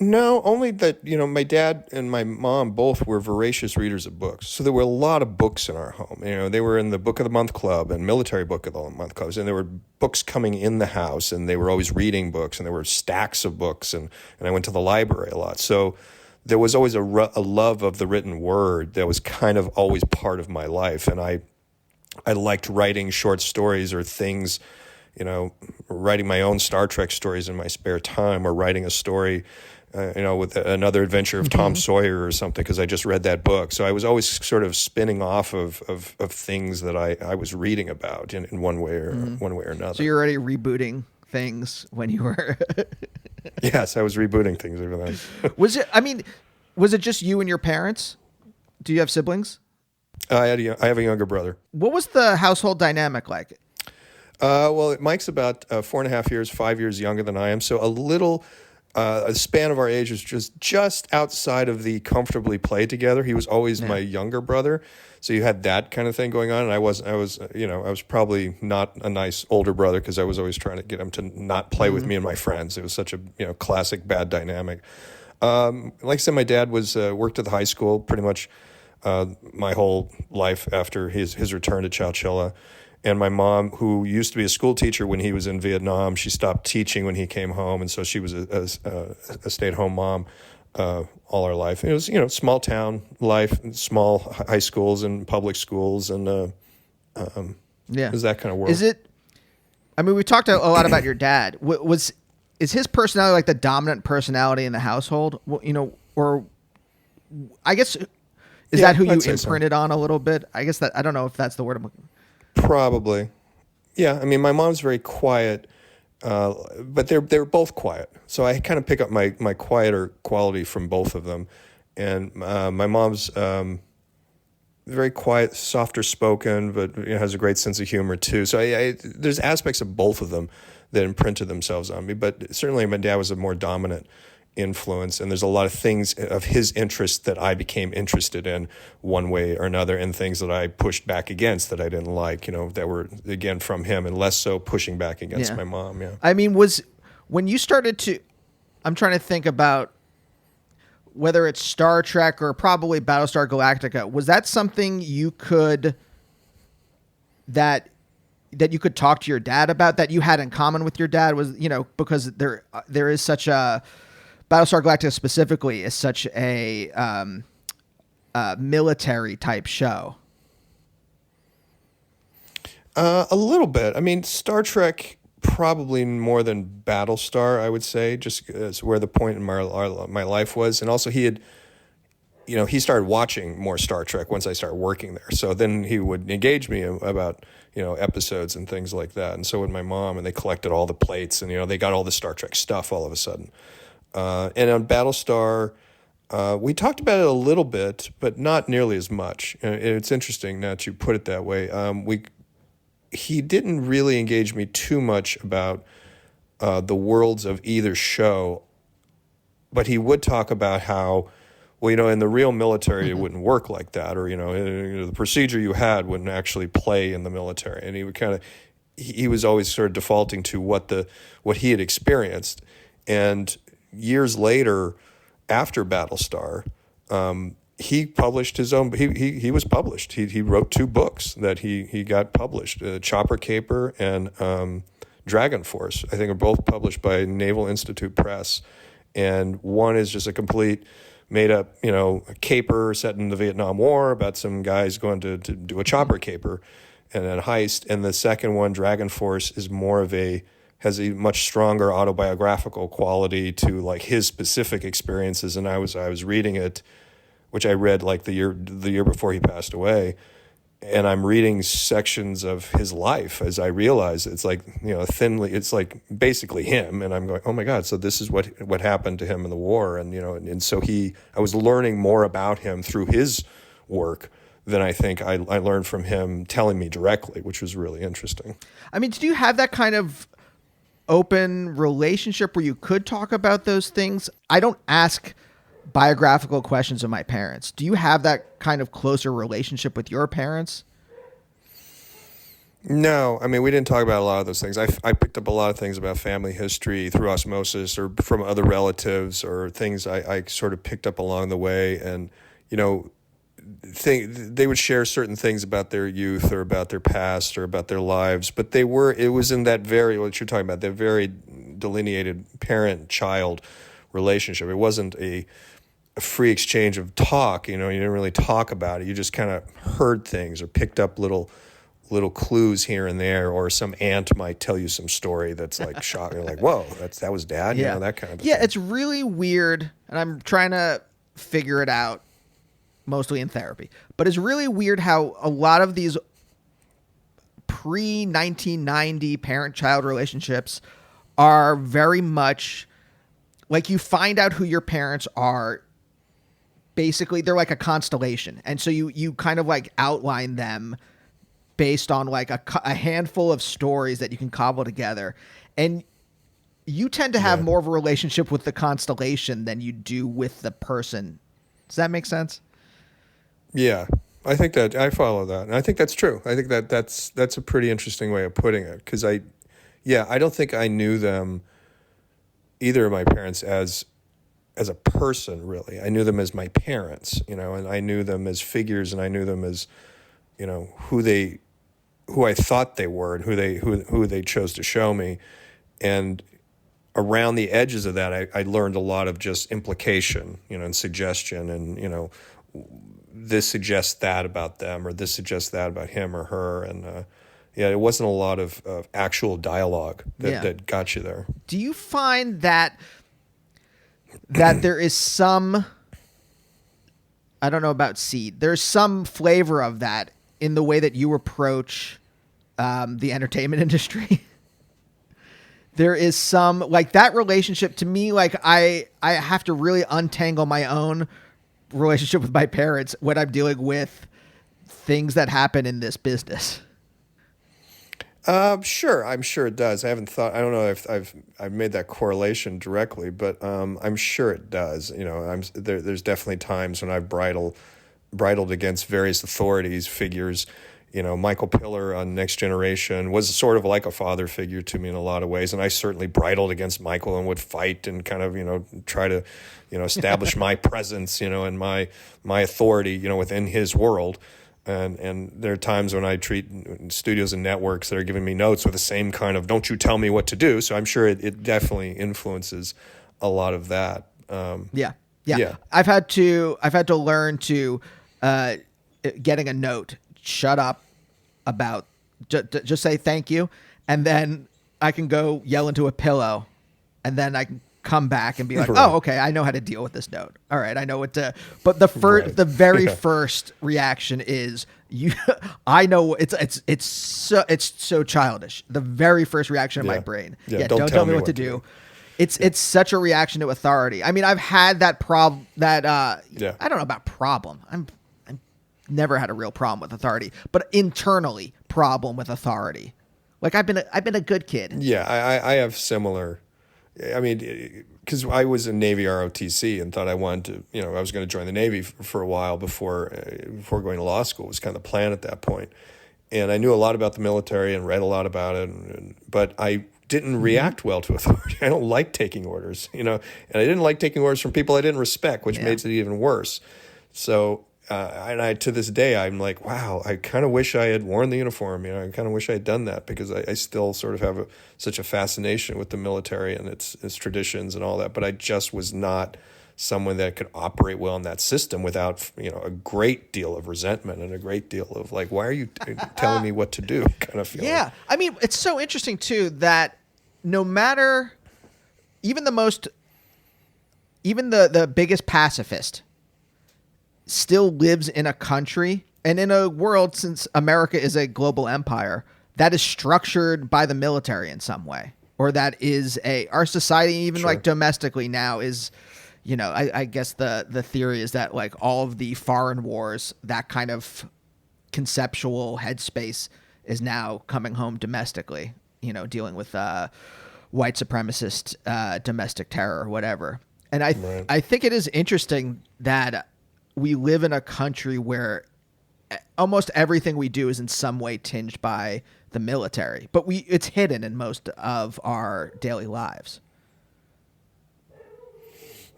No, only that, my dad and my mom both were voracious readers of books. So there were a lot of books in our home. They were in the Book of the Month Club and Military Book of the Month Clubs. And there were books coming in the house, and they were always reading books, and there were stacks of books. And I went to the library a lot. So there was always a love of the written word that was kind of always part of my life. And I liked writing short stories or things, writing my own Star Trek stories in my spare time, or writing a story with another adventure of Tom Sawyer or something, because I just read that book. So I was always sort of spinning off of things that I was reading about in one way or another. So you're already rebooting things when you were. Yes, I was rebooting things over then. Was it just you and your parents? Do you have siblings? I have a younger brother. What was the household dynamic like? Well, Mike's about 4.5 years, 5 years younger than I am. So a span of our age was just outside of the comfortably play together. He was always my younger brother, so you had that kind of thing going on. And I was probably not a nice older brother, because I was always trying to get him to not play with me and my friends. It was such a classic bad dynamic. Like I said, my dad worked at the high school pretty much my whole life after his return to Chowchilla. And my mom, who used to be a school teacher when he was in Vietnam, she stopped teaching when he came home, and so she was a stay-at-home mom all her life. It was, small town life, small high schools and public schools, and it was that kind of world. Is it? I mean, we talked a lot about your dad. Is his personality like the dominant personality in the household? Or I guess is that who you imprinted on a little bit? I guess that I don't know if that's the word I'm looking. Probably. Yeah. I mean, my mom's very quiet, but they're both quiet. So I kind of pick up my quieter quality from both of them. And my mom's very quiet, softer spoken, but has a great sense of humor too. So there's aspects of both of them that imprinted themselves on me. But certainly my dad was a more dominant influence, and there's a lot of things of his interest that I became interested in one way or another, and things that I pushed back against that I didn't like, that were again from him, and less so pushing back against my mom. Yeah. I mean, when you started to, I'm trying to think about whether it's Star Trek or probably Battlestar Galactica, was that something that you could talk to your dad about, that you had in common with your dad? Was, because there is such a Battlestar Galactica specifically is such a military type show. A little bit. I mean, Star Trek probably more than Battlestar, I would say, just as where the point in my life was. And also he started watching more Star Trek once I started working there. So then he would engage me about, episodes and things like that. And so would my mom, and they collected all the plates, and, they got all the Star Trek stuff all of a sudden. And on Battlestar, we talked about it a little bit, but not nearly as much. It's interesting now that you put it that way. He didn't really engage me too much about the worlds of either show, but he would talk about how, well, in the real military, it wouldn't work like that, or, the procedure you had wouldn't actually play in the military. And he would he was always sort of defaulting to what he had experienced. And years later, after Battlestar, he published his own. He was published. He wrote 2 books that he got published: Chopper Caper and Dragon Force. I think are both published by Naval Institute Press, and one is just a complete made up, a caper set in the Vietnam War about some guys going to do a chopper caper and a heist, and the second one, Dragon Force, is more of has a much stronger autobiographical quality to like his specific experiences. And I was reading it, which I read like the year before he passed away, and I'm reading sections of his life as I realize it's like, it's like basically him, and I'm going, oh my God, so this is what happened to him in the war, and and so I was learning more about him through his work than I think I learned from him telling me directly, which was really interesting. I mean, did you have that kind of open relationship where you could talk about those things? I don't ask biographical questions of my parents. Do you have that kind of closer relationship with your parents? No, I mean, we didn't talk about a lot of those things. I picked up a lot of things about family history through osmosis or from other relatives or things I sort of picked up along the way. And, you know, they would share certain things about their youth or about their past or about their lives, but it was in that very, what you're talking about, that very delineated parent-child relationship. It wasn't a free exchange of talk. You know, you didn't really talk about it. You just kind of heard things or picked up little clues here and there, or some aunt might tell you some story that's like shocking, like, whoa, that was dad, you know, that kind of thing. Yeah, it's really weird, and I'm trying to figure it out, mostly in therapy. But it's really weird how a lot of these pre-1990 parent-child relationships are very much like you find out who your parents are. Basically, they're like a constellation. And so you kind of like outline them based on like a handful of stories that you can cobble together. And you tend to have more of a relationship with the constellation than you do with the person. Does that make sense? Yeah, I think that I follow that. And I think that's true. I think that's a pretty interesting way of putting it. Because I don't think I knew them, either of my parents, as a person, really. I knew them as my parents, you know, and I knew them as figures, and I knew them as, you know, who I thought they were and who they chose to show me. And around the edges of that, I learned a lot of just implication, you know, and suggestion, and, you know, this suggests that about them, or this suggests that about him or her. And, it wasn't a lot of actual dialogue that got you there. Do you find that there is some, I don't know about seed, there's some flavor of that in the way that you approach the entertainment industry? There is some, like, that relationship to me, like I have to really untangle my own relationship with my parents when I'm dealing with things that happen in this business. Sure. I'm sure it does. I don't know if I've made that correlation directly, but I'm sure it does. You know, there's definitely times when I've bridled against various authorities, figures. You know, Michael Piller on Next Generation was sort of like a father figure to me in a lot of ways, and I certainly bridled against Michael and would fight and kind of, you know, try to, you know, establish my presence, you know, and my authority, you know, within his world. And there are times when I treat studios and networks that are giving me notes with the same kind of "don't you tell me what to do." So I'm sure it definitely influences a lot of that. Yeah. I've had to learn to getting a note, shut up about just say thank you, and then I can go yell into a pillow, and then I can come back and be like, oh, okay, I know how to deal with this note. All right, I know what to. But the very first reaction is I know it's so childish. The very first reaction in my brain, don't tell me what to do. It's such a reaction to authority. I mean, I've had that problem. I don't know about problem. I'm never had a real problem with authority, but internally problem with authority. Like I've been a good kid. Yeah, I have similar. I mean, because I was in Navy ROTC and thought I wanted to, you know, I was going to join the Navy for a while before going to law school. It was kind of the plan at that point. And I knew a lot about the military and read a lot about it, but I didn't react well to authority. I don't like taking orders, you know, and I didn't like taking orders from people I didn't respect, which makes it even worse. So, and to this day, I'm like, wow, I kind of wish I had worn the uniform. You know, I kind of wish I had done that, because I still sort of have such a fascination with the military and its traditions and all that. But I just was not someone that could operate well in that system without, you know, a great deal of resentment and a great deal of like, why are you telling me what to do kind of feeling. Yeah. I mean, it's so interesting too, that no matter even the biggest pacifist still lives in a country and in a world, since America is a global empire, that is structured by the military in some way, or that is our society, even like domestically now, is, you know, I guess the theory is that like all of the foreign wars, that kind of conceptual headspace is now coming home domestically, you know, dealing with white supremacist domestic terror or whatever. And I think it is interesting that we live in a country where almost everything we do is in some way tinged by the military, but it's hidden in most of our daily lives.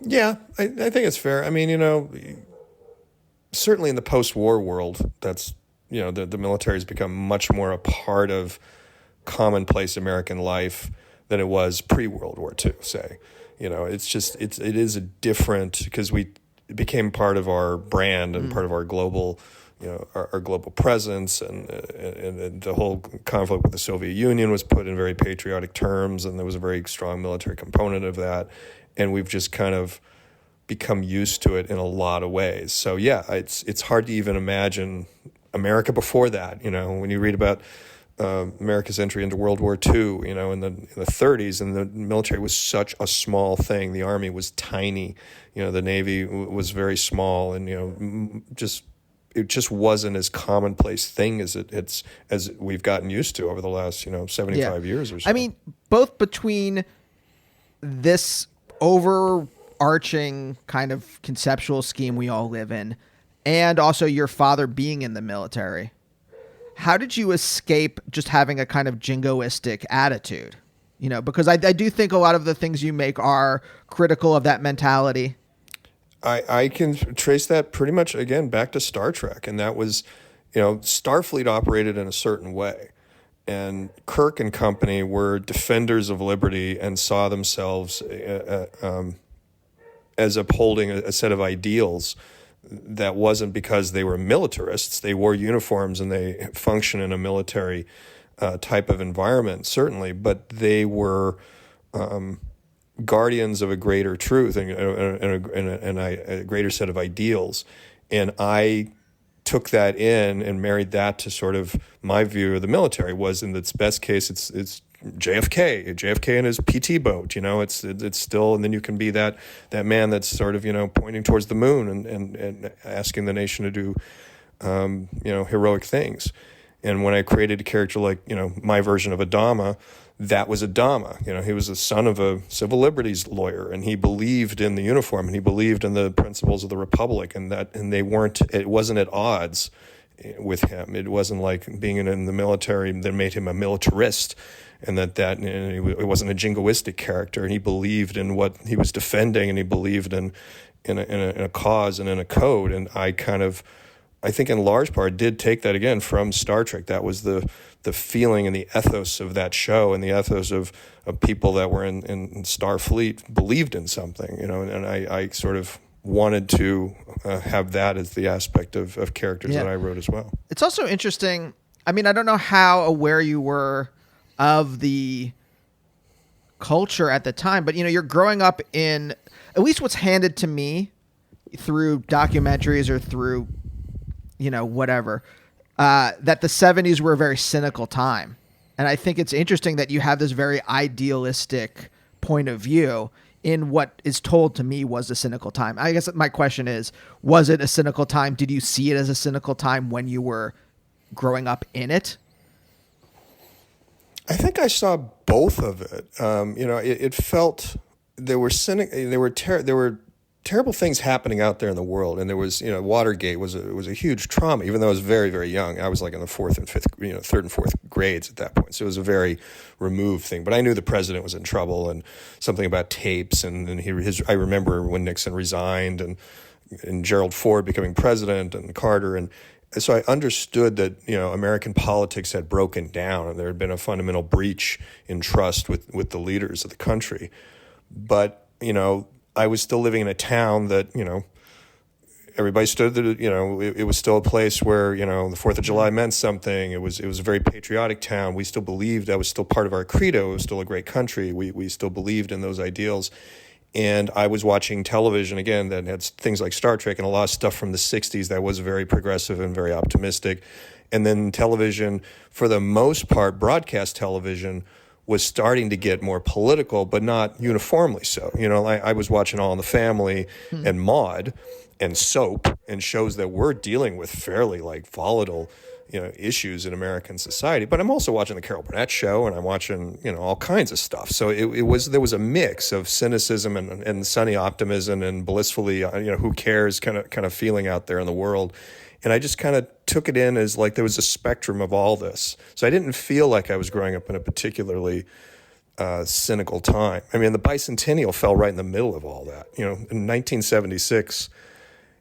Yeah, I think it's fair. I mean, certainly in the post-war world, that's, the military has become much more a part of commonplace American life than it was pre-World War II, say. It is a different, because it became part of our brand and part of our global, our global presence, and the whole conflict with the Soviet Union was put in very patriotic terms, and there was a very strong military component of that, and we've just kind of become used to it in a lot of ways. So yeah, it's hard to even imagine America before that. When you read about America's entry into World War II, in the 30s, and the military was such a small thing. The Army was tiny. The Navy was very small, and it just wasn't as commonplace thing as as we've gotten used to over the last 75 years or so. I mean, both between this overarching kind of conceptual scheme we all live in, and also your father being in the military, how did you escape just having a kind of jingoistic attitude? Because I do think a lot of the things you make are critical of that mentality. I can trace that pretty much, again, back to Star Trek. And that was, Starfleet operated in a certain way. And Kirk and company were defenders of liberty and saw themselves as upholding a set of ideals that wasn't because they were militarists. They wore uniforms and they function in a military type of environment, certainly, but they were guardians of a greater truth and a greater set of ideals. And I took that in and married that to sort of my view of the military. Was in its best case, it's JFK and his PT boat, it's still, and then you can be that man that's sort of, pointing towards the moon and asking the nation to do, heroic things. And when I created a character like, my version of Adama, that was Adama. He was the son of a civil liberties lawyer, and he believed in the uniform, and he believed in the principles of the Republic, and it wasn't at odds with him. It wasn't like being in the military that made him a militarist, and it wasn't a jingoistic character, and he believed in what he was defending, and he believed in a cause and in a code. And I think in large part did take that again from Star Trek. That was the feeling and the ethos of that show, and the ethos of people that were in Starfleet believed in something, and I sort of wanted to have that as the aspect of characters that I wrote as well. It's also interesting. I mean, I don't know how aware you were of the culture at the time, but you're growing up in, at least what's handed to me through documentaries or through whatever, that the 70s were a very cynical time. And I think it's interesting that you have this very idealistic point of view in what is told to me was a cynical time. I guess my question is, was it a cynical time? Did you see it as a cynical time when you were growing up in it? I think I saw both of it. It felt there were terrible things happening out there in the world, and there was, Watergate was a huge trauma. Even though I was very, very young, I was like in the third and fourth grades at that point, so it was a very removed thing. But I knew the president was in trouble, and something about tapes, and I remember when Nixon resigned, and Gerald Ford becoming president, and Carter, and so I understood that American politics had broken down, and there had been a fundamental breach in trust with the leaders of the country. But I was still living in a town that, everybody stood that, it was still a place where, the 4th of July meant something. It was a very patriotic town. We still believed, that was still part of our credo. It was still a great country. We still believed in those ideals. And I was watching television, again, that had things like Star Trek and a lot of stuff from the 60s that was very progressive and very optimistic. And then television, for the most part, broadcast television, was starting to get more political, but not uniformly so. I was watching All in the Family and Maude and Soap and shows that were dealing with fairly volatile issues in American society. But I'm also watching the Carol Burnett show, and I'm watching, all kinds of stuff. So there was a mix of cynicism and sunny optimism and blissfully, who cares kind of feeling out there in the world. And I just kind of took it in as like there was a spectrum of all this. So I didn't feel like I was growing up in a particularly cynical time. I mean, the bicentennial fell right in the middle of all that. In 1976,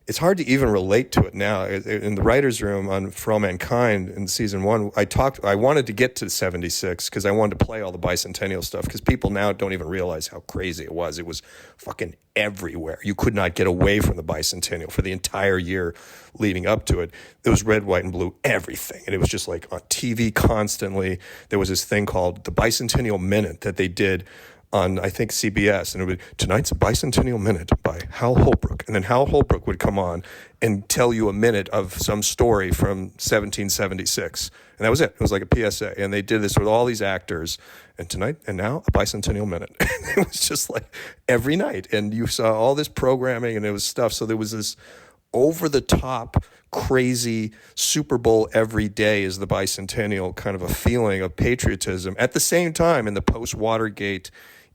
it's hard to even relate to it now. In the writer's room on For All Mankind in season 1, I wanted to get to 76 because I wanted to play all the bicentennial stuff, because people now don't even realize how crazy it was. It was fucking everywhere. You could not get away from the bicentennial for the entire year leading up to it. It was red, white, and blue, everything. And it was just like on TV constantly. There was this thing called the Bicentennial Minute that they did on, I think, CBS, and it would be, tonight's Bicentennial Minute by Hal Holbrook. And then Hal Holbrook would come on and tell you a minute of some story from 1776. And that was it. It was like a PSA. And they did this with all these actors. And tonight, and now, a Bicentennial Minute. It was just like every night. And you saw all this programming, and it was stuff. So there was this over-the-top, crazy Super Bowl every day is the bicentennial kind of a feeling of patriotism. At the same time, in the post-Watergate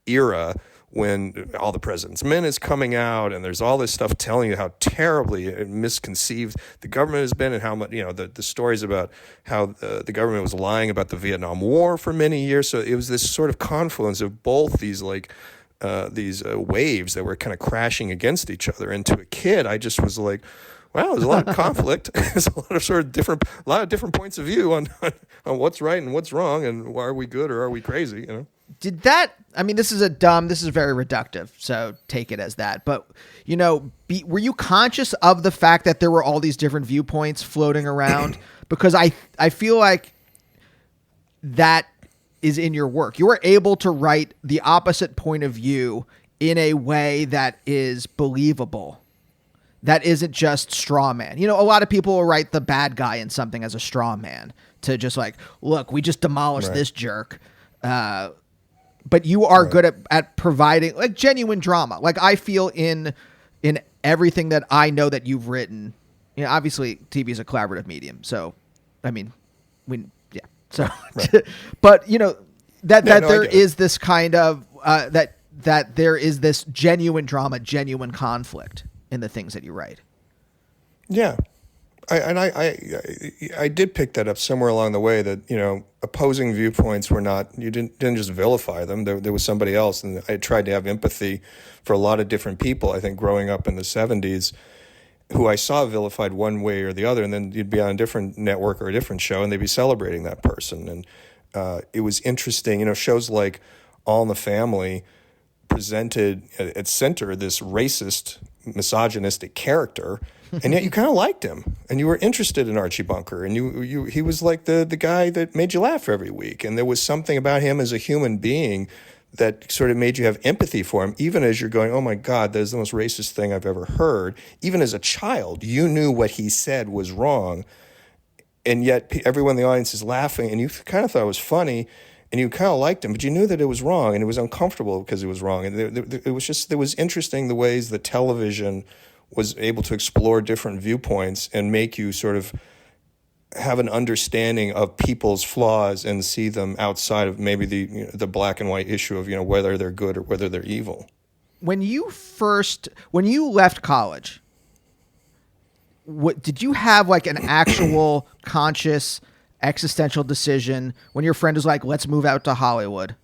era, when All the President's Men is coming out, and there's all this stuff telling you how terribly misconceived the government has been, and how much, the stories about how the government was lying about the Vietnam War for many years. So it was this sort of confluence of both these waves that were kind of crashing against each other. And to a kid, I just was like, wow, there's a lot of conflict. There's a lot of different points of view on what's right and what's wrong, and are we good or are we crazy? Did that? I mean, this is very reductive, so take it as that. But were you conscious of the fact that there were all these different viewpoints floating around? Because I feel like that is in your work. You were able to write the opposite point of view in a way that is believable. That isn't just straw man. A lot of people will write the bad guy in something as a straw man to just like, look, we just demolished this jerk. But you are good at providing like genuine drama. Like I feel in everything that I know that you've written. Obviously TV is a collaborative medium. So, I mean, So, but there is this kind of that there is this genuine drama, genuine conflict in the things that you write. Yeah. I did pick that up somewhere along the way, that, opposing viewpoints were not, you didn't just vilify them. There was somebody else. And I tried to have empathy for a lot of different people, I think, growing up in the 70s, who I saw vilified one way or the other. And then you'd be on a different network or a different show, and they'd be celebrating that person. And it was interesting, shows like All in the Family presented at center this racist, misogynistic character, and yet you kind of liked him, and you were interested in Archie Bunker, and he was like the guy that made you laugh every week, and there was something about him as a human being that sort of made you have empathy for him, even as you're going, oh my God, that's the most racist thing I've ever heard. Even as a child, you knew what he said was wrong, and yet everyone in the audience is laughing, and you kind of thought it was funny, and you kind of liked him, but you knew that it was wrong, and it was uncomfortable because it was wrong. And it was interesting the ways that television was able to explore different viewpoints and make you sort of have an understanding of people's flaws and see them outside of maybe the black and white issue of whether they're good or whether they're evil. When you left college, did you have like an actual conscious existential decision when your friend was like, let's move out to Hollywood?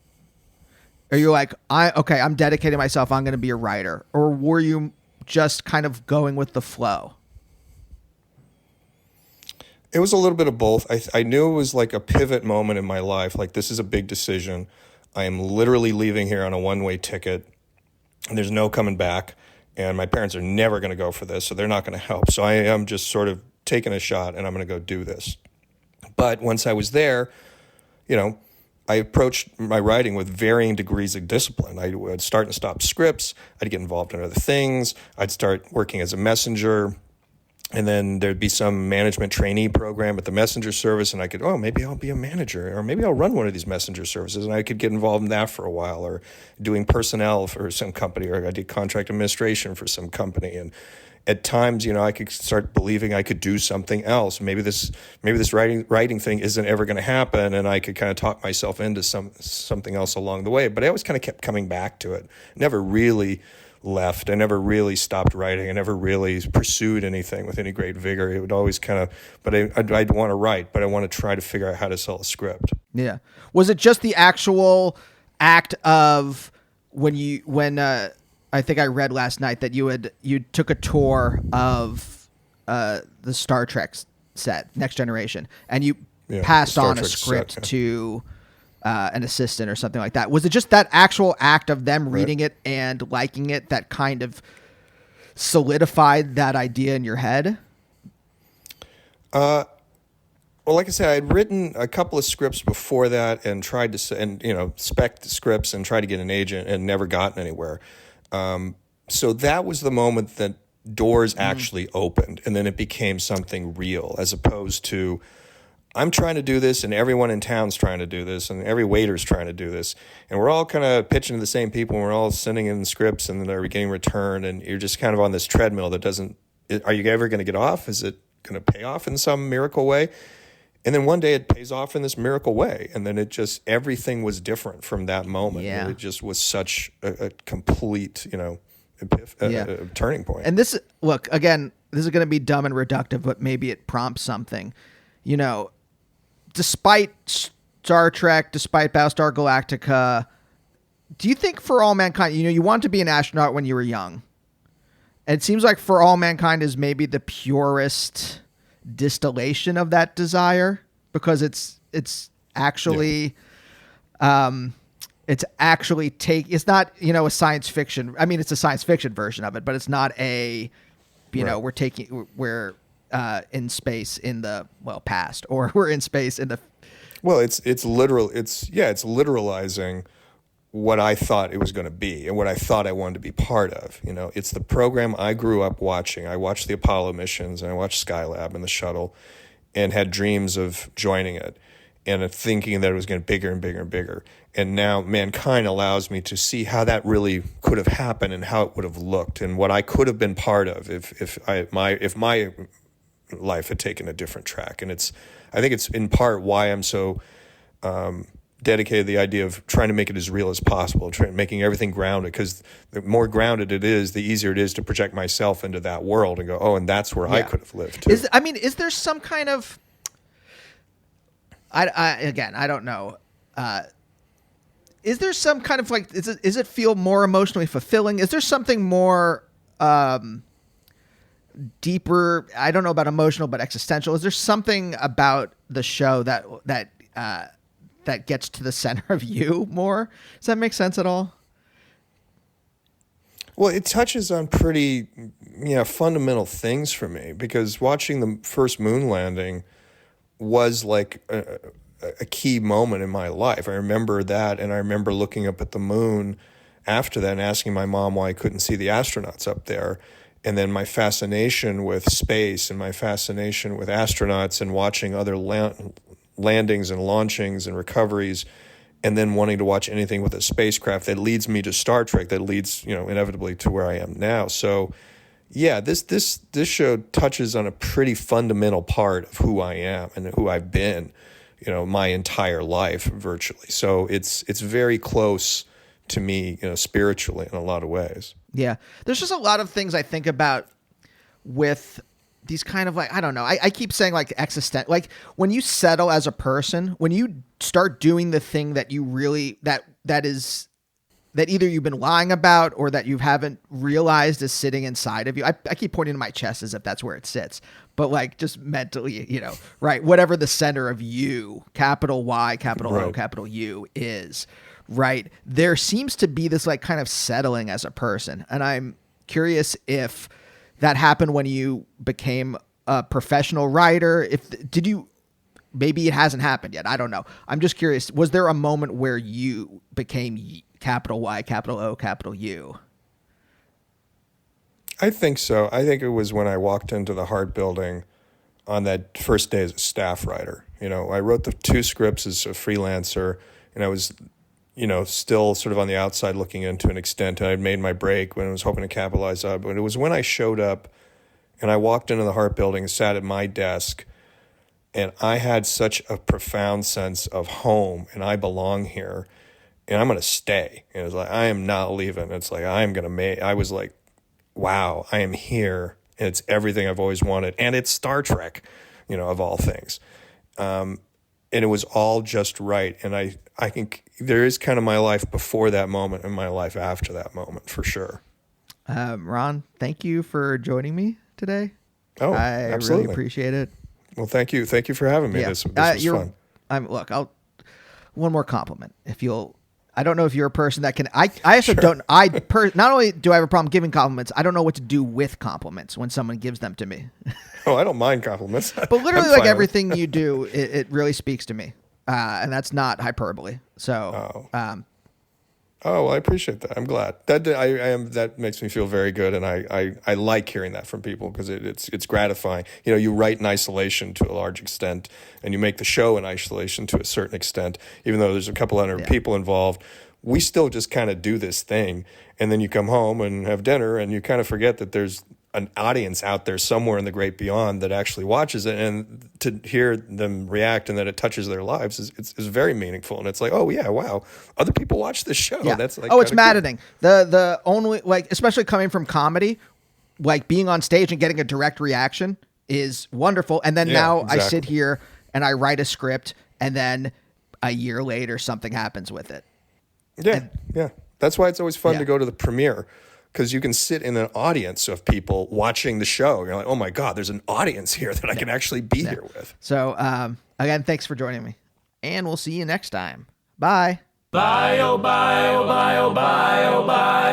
Are you like, I'm dedicating myself, I'm going to be a writer? Or were you just kind of going with the flow? It was a little bit of both. I knew it was like a pivot moment in my life. Like, this is a big decision. I am literally leaving here on a one-way ticket, and there's no coming back. And my parents are never going to go for this, so they're not going to help. So I am just sort of taking a shot, and I'm going to go do this. But once I was there, I approached my writing with varying degrees of discipline. I would start and stop scripts. I'd get involved in other things. I'd start working as a messenger. And then there'd be some management trainee program at the messenger service, and I could, maybe I'll be a manager, or maybe I'll run one of these messenger services, and I could get involved in that for a while, or doing personnel for some company, or I did contract administration for some company. And at times, I could start believing I could do something else. Maybe this writing thing isn't ever going to happen, and I could kind of talk myself into something else along the way. But I always kind of kept coming back to it. Never really left. I never really stopped writing. I never really pursued anything with any great vigor. It would always kind of, but I'd want to write, but I want to try to figure out how to sell a script. Yeah. Was it just the actual act of when I think I read last night that you took a tour of the Star Trek set, Next Generation, and you passed on a script to an assistant or something like that. Was it just that actual act of them reading it and liking it that kind of solidified that idea in your head? Well, like I said, I'd written a couple of scripts before that and tried to, spec the scripts and try to get an agent and never gotten anywhere. So that was the moment that doors actually opened, and then it became something real, as opposed to, I'm trying to do this, and everyone in town's trying to do this, and every waiter's trying to do this, and we're all kind of pitching to the same people, and we're all sending in scripts, and they're getting returned, and you're just kind of on this treadmill that doesn't. Are you ever going to get off? Is it going to pay off in some miracle way? And then one day it pays off in this miracle way, and then everything was different from that moment. Yeah. It just was such a complete, turning point. And this, look, again, this is going to be dumb and reductive, but maybe it prompts something. Despite Star Trek, despite Battlestar Galactica, do you think For All Mankind, you wanted to be an astronaut when you were young? And it seems like For All Mankind is maybe the purest distillation of that desire, because it's actually it's not a science fiction. I mean, it's a science fiction version of it, but it's not we're in space in the past, or we're in space in the it's literal. It's literalizing what I thought it was going to be and what I thought I wanted to be part of. It's the program I grew up watching. I watched the Apollo missions, and I watched Skylab and the shuttle, and had dreams of joining it and thinking that it was getting bigger and bigger and bigger. And now Mankind allows me to see how that really could have happened and how it would have looked and what I could have been part of if my life had taken a different track. And I think it's in part why I'm so dedicated to the idea of trying to make it as real as possible, making everything grounded, because the more grounded it is, the easier it is to project myself into that world and go, and that's where I could have lived too. Is there some kind of, I don't know. Is there some kind of is it feel more emotionally fulfilling? Is there something more deeper? I don't know about emotional, but existential. Is there something about the show that gets to the center of you more? Does that make sense at all? Well, it touches on pretty, fundamental things for me, because watching the first moon landing was like a key moment in my life. I remember that, and I remember looking up at the moon after that and asking my mom why I couldn't see the astronauts up there. And then my fascination with space and my fascination with astronauts and watching other landings and launchings and recoveries, and then wanting to watch anything with a spacecraft that leads me to Star Trek, that leads, inevitably to where I am now. So yeah, this show touches on a pretty fundamental part of who I am and who I've been, my entire life virtually. So it's very close to me, spiritually in a lot of ways. Yeah. There's just a lot of things I think about with these kind of I don't know. I keep saying existential, when you settle as a person, when you start doing the thing that you really, that either you've been lying about or that you haven't realized is sitting inside of you. I keep pointing to my chest as if that's where it sits, but just mentally, right. Whatever the center of you, capital Y, capital O, capital U is, right. There seems to be this kind of settling as a person. And I'm curious if that happened when you became a professional writer. Maybe it hasn't happened yet. I don't know. I'm just curious. Was there a moment where you became capital Y, capital O, capital U? I think so. I think it was when I walked into the Hart Building on that first day as a staff writer. I wrote the 2 scripts as a freelancer, and I was, still sort of on the outside looking in to an extent. And I'd made my break when I was hoping to capitalize on it. But it was when I showed up and I walked into the Hart Building and sat at my desk, and I had such a profound sense of home, and I belong here, and I'm going to stay. And it was like, I am not leaving. It's like, I was like, wow, I am here. And it's everything I've always wanted. And it's Star Trek, of all things. And it was all just right. And I think there is kind of my life before that moment and my life after that moment, for sure. Ron, thank you for joining me today. Oh, I absolutely. really appreciate it. Well, thank you. Thank you for having me. Yeah. This was fun. Look, one more compliment. I don't know if you're a person that can. I also don't. Not only do I have a problem giving compliments, I don't know what to do with compliments when someone gives them to me. Oh, I don't mind compliments. But literally, like everything you do, it really speaks to me, and that's not hyperbole. So, well, I appreciate that. I'm glad that that makes me feel very good, and I like hearing that from people because it's gratifying. You write in isolation to a large extent, and you make the show in isolation to a certain extent. Even though there's a couple hundred people involved, we still just kind of do this thing, and then you come home and have dinner, and you kind of forget that there's an audience out there somewhere in the great beyond that actually watches it, and to hear them react and that it touches their lives is very meaningful. And it's like, oh yeah, wow, other people watch this show. Yeah. That's like, it's maddening. Cool. The only, like, especially coming from comedy, like being on stage and getting a direct reaction is wonderful. And then now exactly. I sit here and I write a script, and then a year later something happens with it. Yeah. That's why it's always fun to go to the premiere. Because you can sit in an audience of people watching the show. You're like, oh my God, there's an audience here that I can actually be here with. So, again, thanks for joining me. And we'll see you next time. Bye. Bye, oh bye, oh bye, oh bye, oh bye.